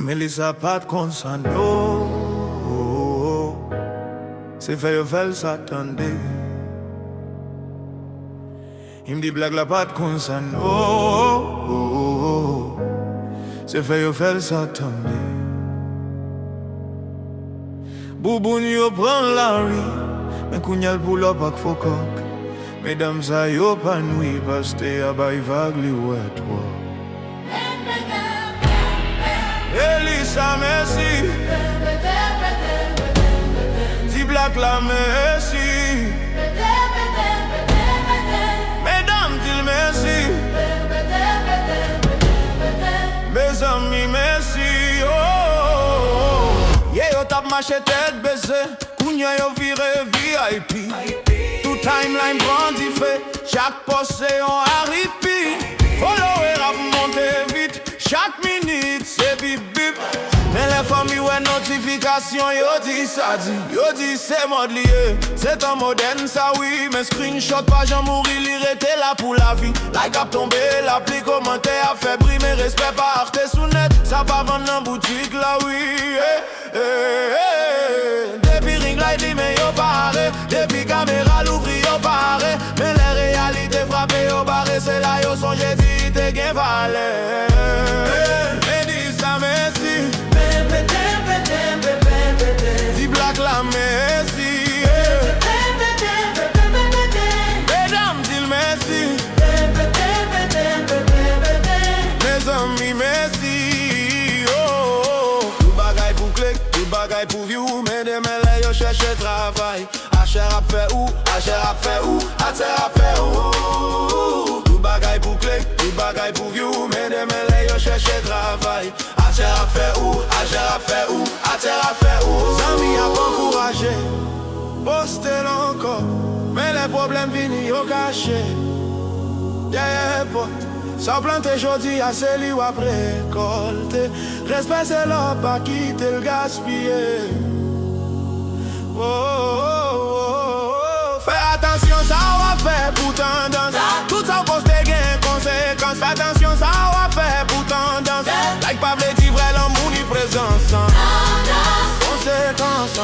Mais les pas de consano, c'est fait yo fait s'attendre. Il me dit blague la pas de consano, c'est fait yo fait s'attendre. Bouboun yo prend la rue, mais kounyal pull up ak fokok. Mesdames sa yo pa noui, paste a bay vague li wè toi. Elisa Messi, Ti Black la Messi, Mesdames dit Messi, mes amis Messi, oh. Yeah, yo tap marché tête baissée, kounya yo vire VIP. Tout timeline brandi fait, chaque post c'est un RIP. Follower rap monte vite, chaque minute c'est bip bip. Mais les familles ouais notification yo dit ça dit, yo dit c'est mode lié. C'est un moderne ça oui, mais screenshot pas j'en mourir, il était là pour la vie. Like a tombé, l'appli commentaire a fait brimer, respect par arte sous net. Ça pas vendre en boutique là oui. Depuis ring light mais yo paré, depuis caméra l'ouvri yo paré. Mais les réalités frappées yo barré, c'est là yo son j'ai dit t'es gain valet. Elisa Messi, Ti Black la Messi, Mesdames dit Messi, mes amis Messi, oh. Tout bagay pour clic, tout bagay pour view, mais demain là yo cherche travail. Acher a fait où, Acher a fait où, Acher a fait où. Tout bagay pour clic, tout bagay pour view, mais demain là yo cherche travail. Acher a fait où, Acher a fait où, Acher a fait où. Zami a pas encouragé, poster encore, mais les problèmes viennent yo caché. Yeah, pote, ça plante aujourd'hui à celui ou après récolter. Respect c'est là, pas quitter le gaspiller. Oh, oh, oh, oh. Fais attention, ça va faire pour tendance. Tout ça poste gain conséquence. Fais attention, ça va faire pour tendance. Like pas v'lait dire vrai l'amour ni présence. Conséquence.